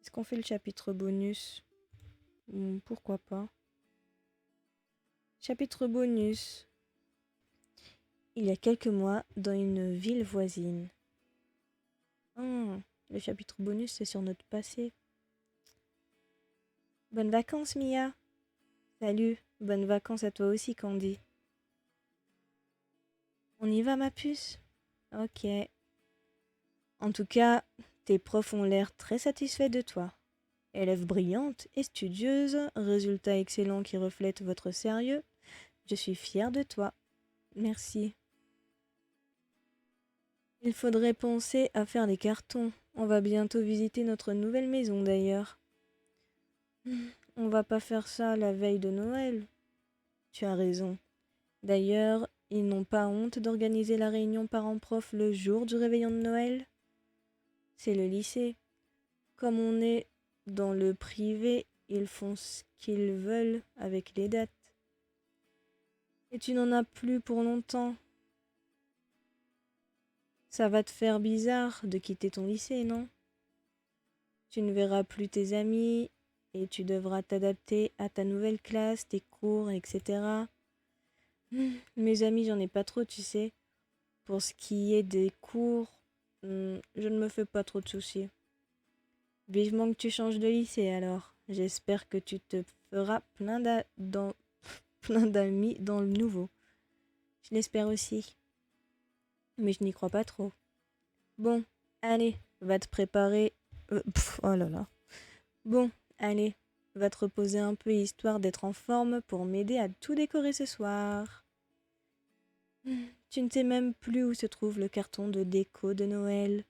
Est-ce qu'on fait le chapitre bonus? Pourquoi pas? Chapitre bonus. Il y a quelques mois, dans une ville voisine. Le chapitre bonus, c'est sur notre passé. Bonnes vacances, Mia. Salut, bonnes vacances à toi aussi, Candy. On y va, ma puce? Ok. En tout cas, tes profs ont l'air très satisfaits de toi. Élève brillante et studieuse, résultat excellent qui reflète votre sérieux. Je suis fière de toi. Merci. Il faudrait penser à faire des cartons. On va bientôt visiter notre nouvelle maison d'ailleurs. On va pas faire ça la veille de Noël. Tu as raison. D'ailleurs, ils n'ont pas honte d'organiser la réunion parents-prof le jour du réveillon de Noël. C'est le lycée. Comme on est dans le privé, ils font ce qu'ils veulent avec les dates. Et tu n'en as plus pour longtemps. Ça va te faire bizarre de quitter ton lycée, non? Tu ne verras plus tes amis et tu devras t'adapter à ta nouvelle classe, tes cours, etc. Mes amis, j'en ai pas trop, tu sais. Pour ce qui est des cours, je ne me fais pas trop de soucis. Vivement que tu changes de lycée alors. J'espère que tu te feras plein d'amis dans le nouveau. Je l'espère aussi. Mais je n'y crois pas trop. Bon, allez, va te préparer. Oh là là. Bon, allez, va te reposer un peu histoire d'être en forme pour m'aider à tout décorer ce soir. Tu ne sais même plus où se trouve le carton de déco de Noël.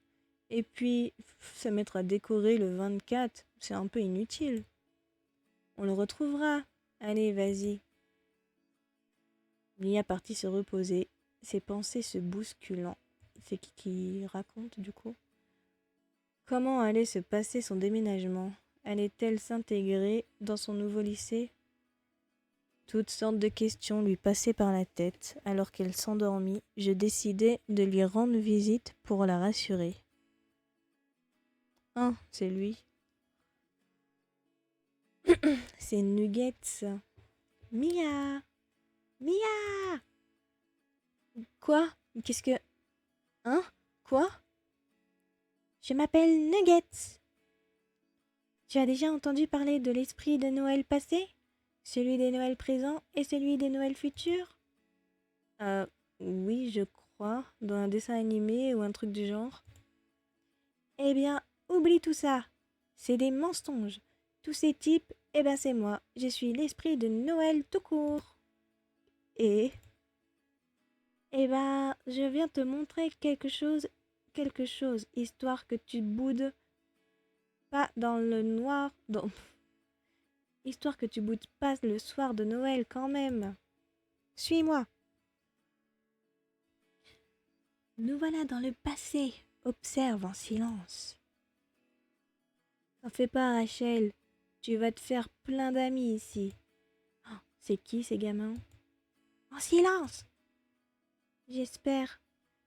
Et puis, se mettre à décorer le 24, c'est un peu inutile. On le retrouvera. Allez, vas-y. Mia partit se reposer, ses pensées se bousculant. C'est qui raconte du coup? Comment allait se passer son déménagement? Allait-elle s'intégrer dans son nouveau lycée? Toutes sortes de questions lui passaient par la tête. Alors qu'elle s'endormit, je décidai de lui rendre visite pour la rassurer. Ah, c'est lui. C'est Nuggets. Mia! Mia! Quoi? Qu'est-ce que... Hein? Quoi? Je m'appelle Nuggets. Tu as déjà entendu parler de l'esprit de Noël passé? Celui des Noëls présents et celui des Noëls futurs? Euh, oui, je crois, dans un dessin animé ou un truc du genre. Eh bien, oublie tout ça. C'est des mensonges. Tous ces types, eh ben c'est moi. Je suis l'esprit de Noël tout court. Et... Eh ben, je viens te montrer quelque chose, histoire que tu boudes pas dans le noir, histoire que tu boudes pas le soir de Noël quand même. Suis-moi. Nous voilà dans le passé. Observe en silence. T'en fais pas, Rachel. Tu vas te faire plein d'amis ici. Oh, c'est qui ces gamins? En silence! J'espère.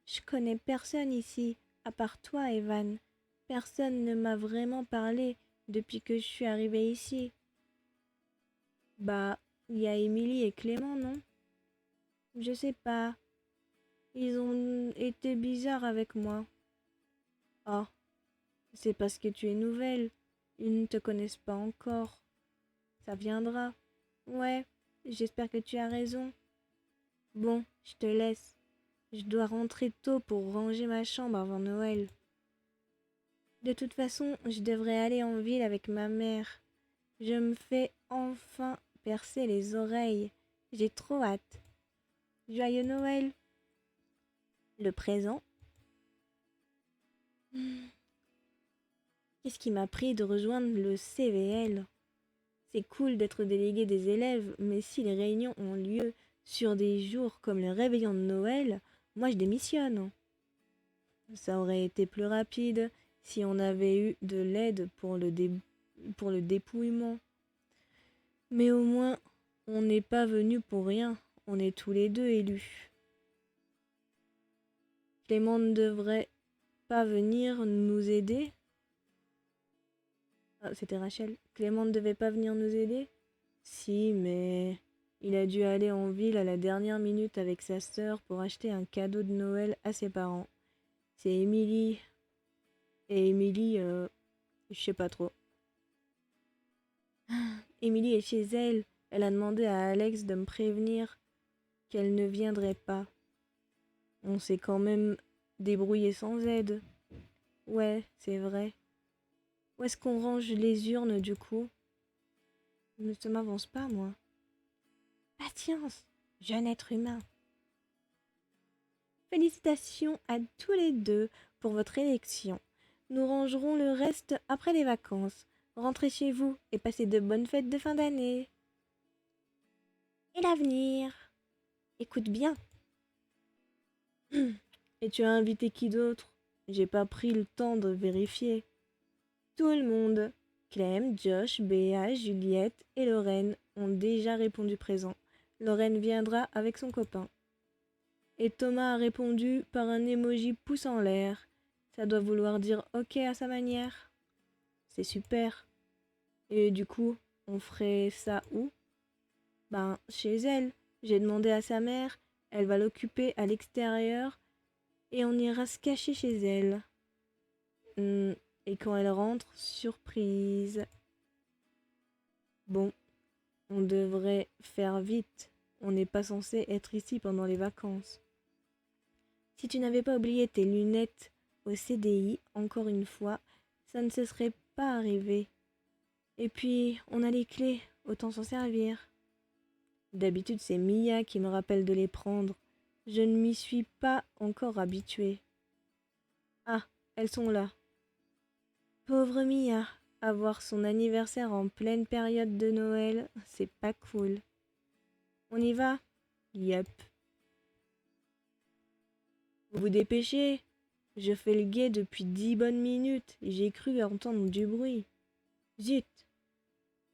Je connais personne ici, à part toi, Evan. Personne ne m'a vraiment parlé depuis que je suis arrivée ici. Bah, il y a Émilie et Clément, non? Je sais pas. Ils ont été bizarres avec moi. Oh, c'est parce que tu es nouvelle. Ils ne te connaissent pas encore. Ça viendra. Ouais, j'espère que tu as raison. Bon, je te laisse. Je dois rentrer tôt pour ranger ma chambre avant Noël. De toute façon, je devrais aller en ville avec ma mère. Je me fais enfin percer les oreilles. J'ai trop hâte. Joyeux Noël. Le présent. Qu'est-ce qui m'a pris de rejoindre le CVL? C'est cool d'être délégué des élèves, mais si les réunions ont lieu sur des jours comme le réveillon de Noël, moi je démissionne. Ça aurait été plus rapide si on avait eu de l'aide pour le dépouillement. Mais au moins, on n'est pas venu pour rien. On est tous les deux élus. Clément ne devrait pas venir nous aider? Ah, c'était Rachel. Clément ne devait pas venir nous aider? Si, mais il a dû aller en ville à la dernière minute avec sa sœur pour acheter un cadeau de Noël à ses parents. C'est Émilie. Et Émilie, je sais pas trop. Émilie est chez elle. Elle a demandé à Alex de me prévenir qu'elle ne viendrait pas. On s'est quand même débrouillé sans aide. Ouais, c'est vrai. Où est-ce qu'on range les urnes du coup? Ne se m'avance pas, moi. Patience, jeune être humain. Félicitations à tous les deux pour votre élection. Nous rangerons le reste après les vacances. Rentrez chez vous et passez de bonnes fêtes de fin d'année. Et l'avenir? Écoute bien. Et tu as invité qui d'autre? J'ai pas pris le temps de vérifier. Tout le monde. Clem, Josh, Béa, Juliette et Lorraine ont déjà répondu présent. Lorraine viendra avec son copain. Et Thomas a répondu par un emoji pouce en l'air. Ça doit vouloir dire ok à sa manière. C'est super. Et du coup, on ferait ça où? Ben, chez elle. J'ai demandé à sa mère. Elle va l'occuper à l'extérieur. Et on ira se cacher chez elle. Et quand elle rentre, surprise. Bon, on devrait faire vite. On n'est pas censé être ici pendant les vacances. Si tu n'avais pas oublié tes lunettes au CDI, encore une fois, ça ne se serait pas arrivé. Et puis, on a les clés, autant s'en servir. D'habitude, c'est Mia qui me rappelle de les prendre. Je ne m'y suis pas encore habituée. Ah, elles sont là. Pauvre Mia, avoir son anniversaire en pleine période de Noël, c'est pas cool. On y va? Yep. Vous vous dépêchez? Je fais le guet depuis 10 bonnes minutes et j'ai cru entendre du bruit. Zut!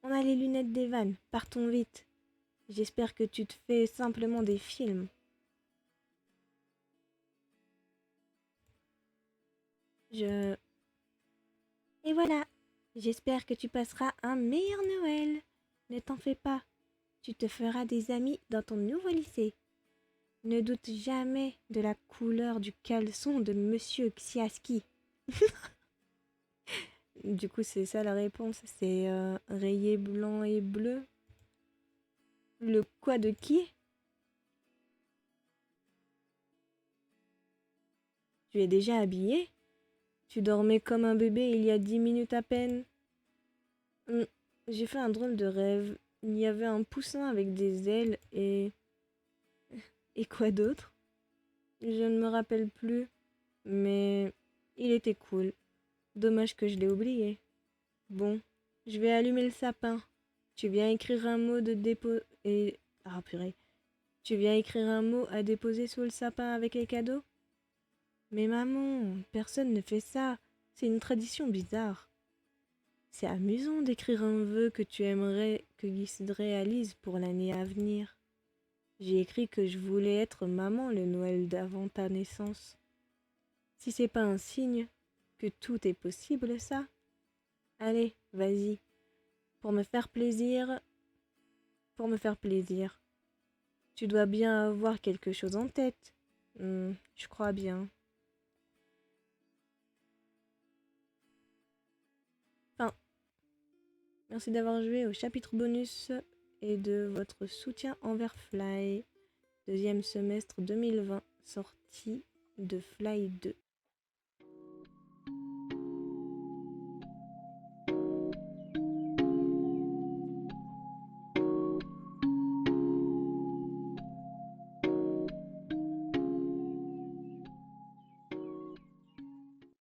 On a les lunettes d'Evan, partons vite. J'espère que tu te fais simplement des films. Et voilà, j'espère que tu passeras un meilleur Noël. Ne t'en fais pas, tu te feras des amis dans ton nouveau lycée. Ne doute jamais de la couleur du caleçon de Monsieur Ksiaski. Du coup, c'est ça la réponse, c'est rayé blanc et bleu. Le quoi de qui? Tu es déjà habillé? Tu dormais comme un bébé il y a 10 minutes à peine. J'ai fait un drôle de rêve. Il y avait un poussin avec des ailes et... Et quoi d'autre? Je ne me rappelle plus. Mais il était cool. Dommage que je l'ai oublié. Bon, je vais allumer le sapin. Tu viens écrire un mot de dépôt... Et... Ah purée. Tu viens écrire un mot à déposer sous le sapin avec les cadeaux? Mais maman, personne ne fait ça. C'est une tradition bizarre. C'est amusant d'écrire un vœu que tu aimerais que Guy réalise pour l'année à venir. J'ai écrit que je voulais être maman le Noël d'avant ta naissance. Si c'est pas un signe que tout est possible, ça? Allez, vas-y. Pour me faire plaisir. Tu dois bien avoir quelque chose en tête. Je crois bien. Enfin, merci d'avoir joué au chapitre bonus et de votre soutien envers Fly. Deuxième semestre 2020, sortie de Fly 2.